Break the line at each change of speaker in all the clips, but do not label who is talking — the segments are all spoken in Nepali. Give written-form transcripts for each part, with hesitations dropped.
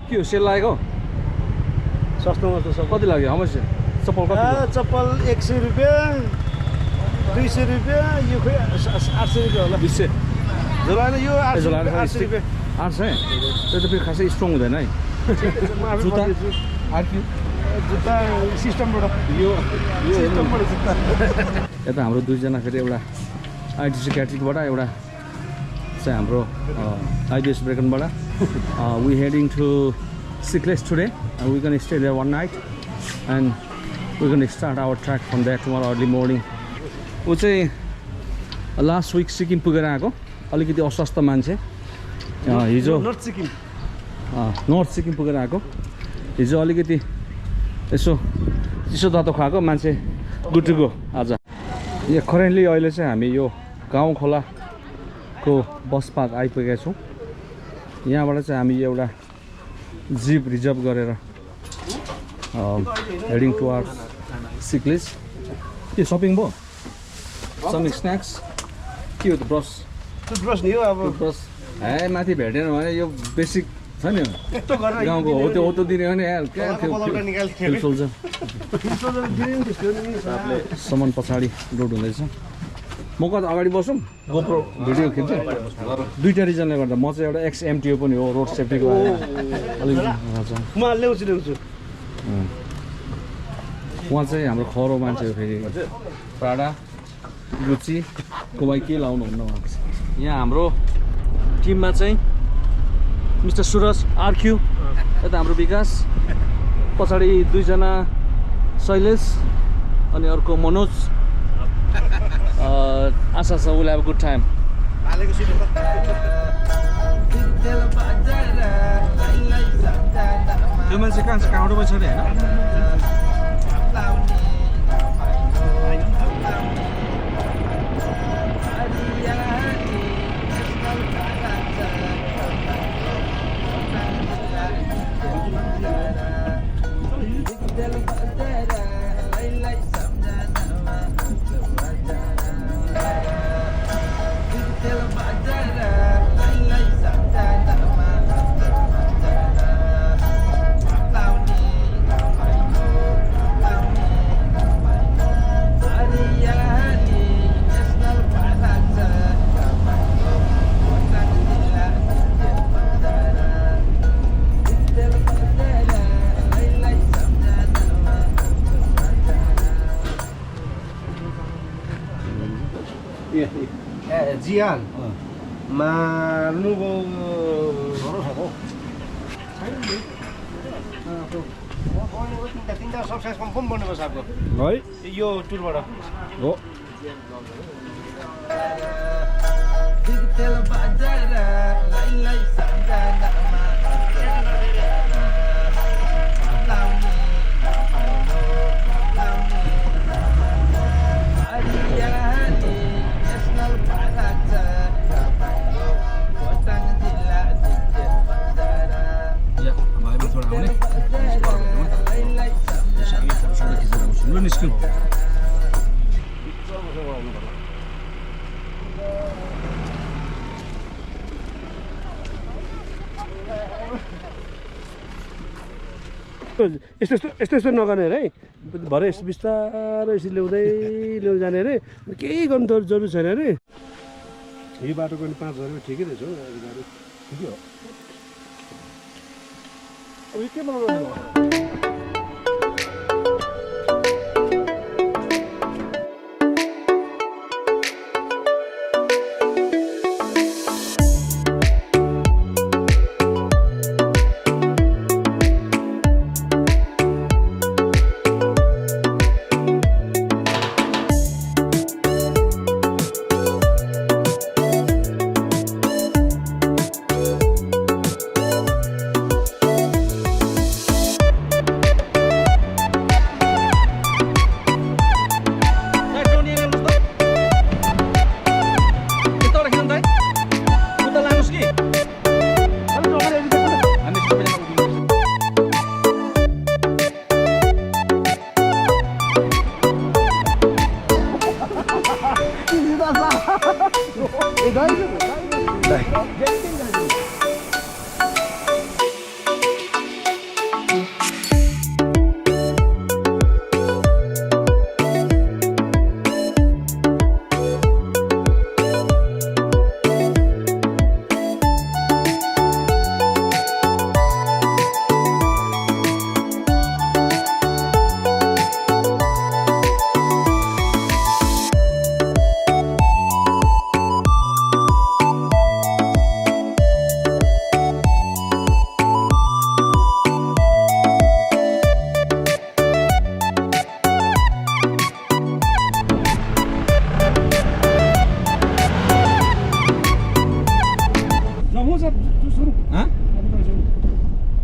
के हो सेल लागेको
सस्तोमा त सब
कति लाग्यो हाउ मच चप्पल कति
चप्पल 100 रुपैयाँ 200 रुपैयाँ यो खोइ 800 रुपैयाँ होला
200
झोलाले यो 800 रुपैयाँ
800 त्यो त फेरि खासै स्ट्रङ हुँदैन है जुत्ता आर्क्यु
जुत्ता सिस्टमबाट यो सिस्टमबाट जुत्ता
यता हाम्रो दुईजना फेरि एउटा आइटिसी क्याट्रिकबाट एउटा चाहिँ हाम्रो आइबिएस ब्रेकनबाट we heading to Sikles today we can stay there one night and we can start our track from that tomorrow early morning ऊ चाहिँ लास्ट विक सिक्किम पुगेर आएको अलिकति अस्वस्थ मान्छे हिजो
नर्थ सिक्किम
पुगेर आएको हिजो अलिकति यसो चिसो तातो खुवाएको मान्छे गुड टु गो आज यहाँ करेन्टली अहिले चाहिँ हामी यो गाउँ खोलाको बस पार्क आइपुगेका छौँ यहाँबाट चाहिँ हामी एउटा जिप रिजर्भ गरेर हेडिङ टुवर्ड्स सिक्लेस के सपिङ भयो सम स्न्याक्स के हो त ब्रस
टुथब्रस नि हो अब
ब्रस ए माथि भेटेन भने यो बेसिक छ नि गाउँको हो त्यो दिने भने सामान पछाडि लोड हुँदैछ म कता अगाडि बसौँ गोप्रो भिडियो खिच्छु दुईवटा रिजनले गर्दा म चाहिँ एउटा XMTO पनि हो रोड सेफ्टीको अलिकति
म ल्याउँछु
उहाँ चाहिँ हाम्रो खरो मान्छे हो फेरि प्राडा गुची कोही के लाउनुहुन्न उहाँ यहाँ हाम्रो टिममा चाहिँ मिस्टर सुरज आर्क्यु यता हाम्रो विकास पछाडि दुईजना शैलेश अनि अर्को मनोज आशा छ will have a good time त्यो मान्छे कहाँ छ काउडोमा छ नि होइन
जियान मार्नुभयो तिनवटा सबसाइज कन्फर्म बन्नुपर्छ अब
है
यो टुरबाट
हो निस्क्यौँ
यस्तो नगर्ने अरे है भरे यस्तो बिस्तारै यसरी ल्याउँदै जाने अरे केही गर्नु त जरुरी छैन अरे यो बाटोको पनि 5,000 ठिकै रहेछ हौ गाडी ठिकै हो अब यो के बनाउनु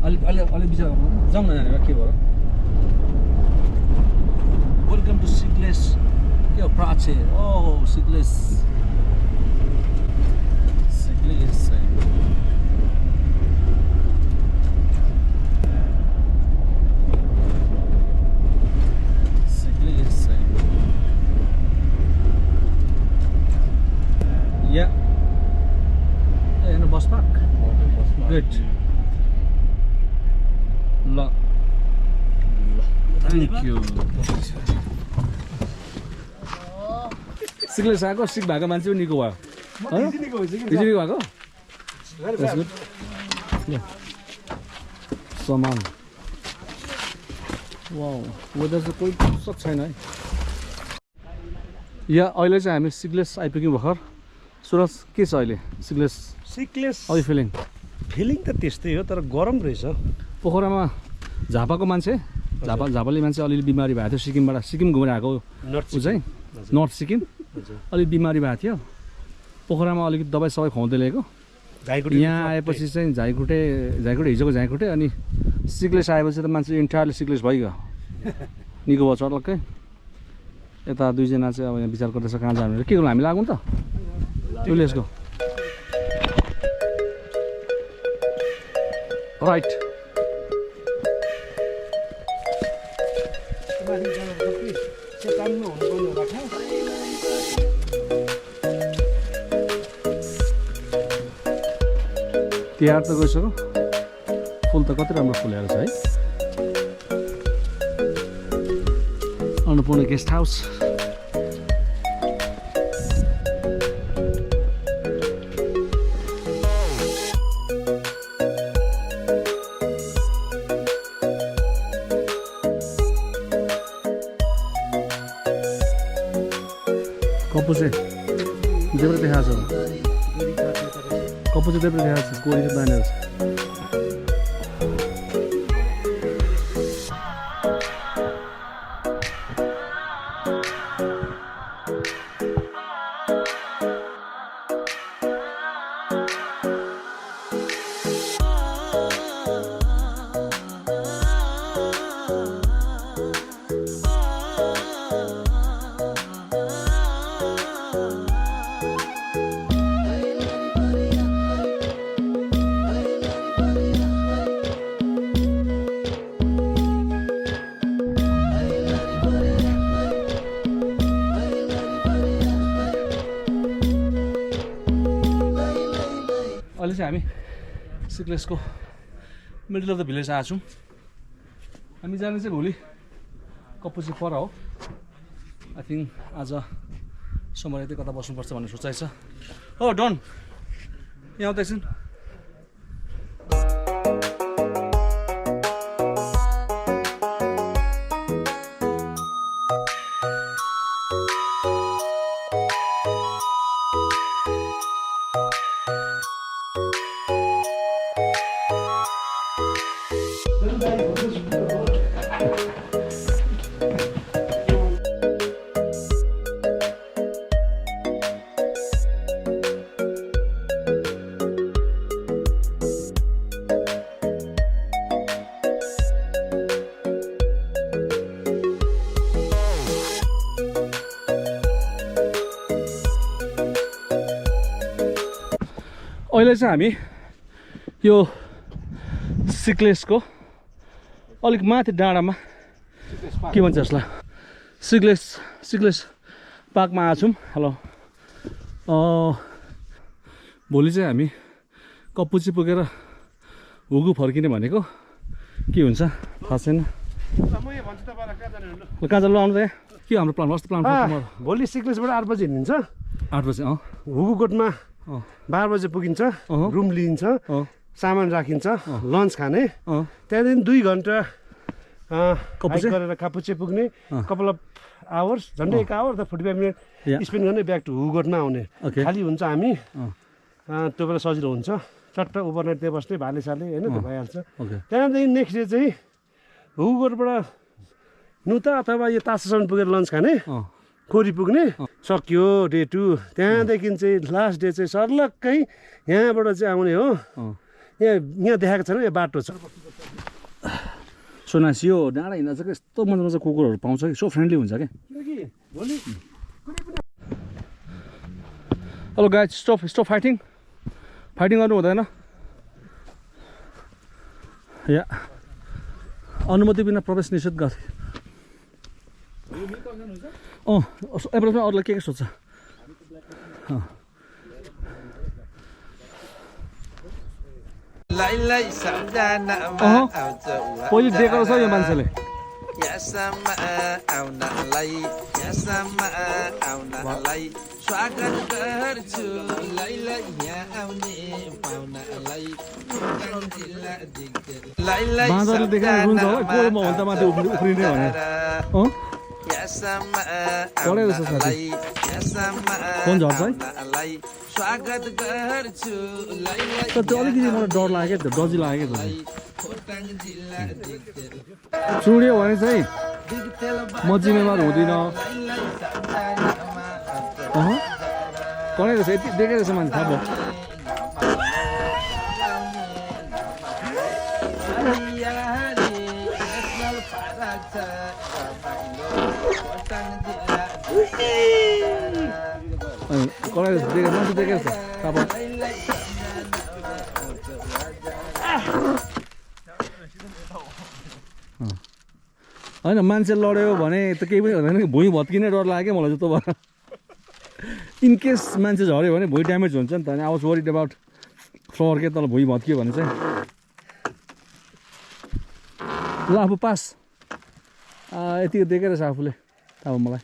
अलि विचार गर्नु जाउँ न जाने के भयो वेलकम टु सिग्लेस के हो प्राचे ओ सिग्लेस Yeah. In a bus park. Good. Thank you. Sikles आएको सिक भएको मान्छे पनि निको भयो निको भएको That's good. Yeah. सामान वाउ वेदर चाहिँ कोही पुस्तक छैन है या अहिले चाहिँ हामी सिग्लेस आइपुग्यौँ भर्खर सुरज के छ अहिले सिग्लेस हाउ यु फिलिङ
त त्यस्तै हो तर गरम रहेछ
पोखरामा झापाको मान्छे झापाली मान्छे अलिअलि बिमारी भएको थियो सिक्किम घुमेर आएको ऊ चाहिँ नर्थ सिक्किम अलिक बिमारी भएको थियो पोखरामा अलिकति दबाई सबै खुवाउँदै ल्याएको यहाँ आएपछि चाहिँ झाइकुटे हिजोको झाइकुटे अनि सिग्लेस आएपछि त मान्छे इन्टायरली सिग्लेस भइगयो निको भयो चटक्कै यता दुईजना चाहिँ अब यहाँ विचार गर्दैछ कहाँ जानु के गर्नु हामी लागौँ त लेट्स गो राइट तिहार त गइसक्यो फुल त कति राम्रो फुलेर छ है अन्नपूर्ण गेस्ट हाउस कपु चाहिँ देब्रे देखाएको छ कपु चाहिँ देब्रे देखाएको छ गोरीको दानाहरू छ अहिले चाहिँ हामी सिक्लेसको मिडल अफ द भिलेज आएको छौँ हामी जाने चाहिँ भोलि कपुची पर हो आई थिङ्क आज सोमबार यतै कता बस्नुपर्छ भन्ने सोचाइ छ हो डन यहाँ आउँदैछन् अहिले चाहिँ हामी यो सिक्लेसको अलिक माथि डाँडामा के भन्छ यसलाई सिक्लेस पार्कमा आएको छौँ हेलो भोलि चाहिँ हामी कपुची पुगेर हुगु फर्किने भनेको के हुन्छ थाहा छैन कहाँ जानु आउनु त यहाँ के हाम्रो प्लान कस्तो प्लान
भोलि सिक्लेसबाट 8 बजी हिँड्छ
8 बजी
हुगुकोटमा 12 बजे पुगिन्छ रुम लिइन्छ सामान राखिन्छ लन्च खाने त्यहाँदेखि 2 घन्टा गरेर कापुचे पुग्ने कपाल अफ आवर्स झन्डै 1 आवर त 45 मिनट स्पेन्ड गर्ने ब्याक टु हुगुकोटमा आउने खाली हुन्छ हामी त्यो बेला सजिलो हुन्छ चट्ट ओभरनाइट त्यहाँ बस्ने भालेसाले होइन त्यो भइहाल्छ त्यहाँदेखि नेक्स्ट डे चाहिँ हुगुकोटबाट नुता अथवा यो तासासम्म पुगेर लन्च खाने खोरी पुग्ने सक्यो डे 2 त्यहाँदेखि चाहिँ लास्ट डे चाहिँ सर्लक्कै यहाँबाट चाहिँ आउने हो यहाँ देखाएको छैन यो बाटो छ
सोनासी यो डाँडा हिँड्दा चाहिँ यस्तो मजा मजा कुकुरहरू पाउँछ कि सो फ्रेन्डली हुन्छ क्या हेलो गाइज स्टप फाइटिङ गर्नु हुँदैन या अनुमति बिना प्रवेश निषेध गर्थे एप्रोचमा अरूलाई के सोध्छ पहिले दिएको रहेछ यो मान्छेले
स्वागत गर्छु लैलाई यहाँ आउने पाहुनालाई
बाँदरले देखाएर रुन्छ होला कोमा हो त माथि उफ्रिने भनेर पढेको छ साथी फोन झर्छ है
स्वागत गर्छु
तर त्यो अलिकति मलाई डर लाग्यो त्यो डजी लाग्यो त्यो चुड्यो भने चाहिँ म जिम्मेवार हुँदिनँ पढेको छ यति देखेको छ मान्छे थाहा भयो मान्छे देखेको छ थाहा भयो होइन मान्छे लड्यो भने त केही पनि हुँदैन कि भुइँ भत्किने डर लाग्यो मलाई जस्तो भयो इनकेस मान्छे झऱ्यो भने भुइँ ड्यामेज हुन्छ नि त अनि आवाज वरिड अबाउट फ्लोर के तल भुइँ भत्कियो भने चाहिँ ल अब पास यतिको देखेर छ आफूले अब मलाई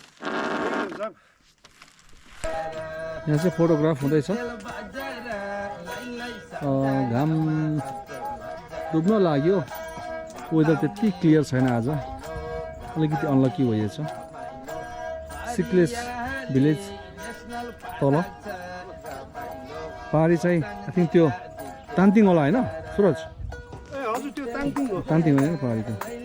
यहाँ चाहिँ फोटोग्राफ हुँदैछ घाम डुब्न लाग्यो वेदर त्यति क्लियर छैन आज अलिकति अनलकी भइएछ सिक्लेस भिलेज तल पहाडी चाहिँ आई थिङ्क त्यो तान्तिङ होला होइन सुरज तान्तिङ होइन पहाडी त्यो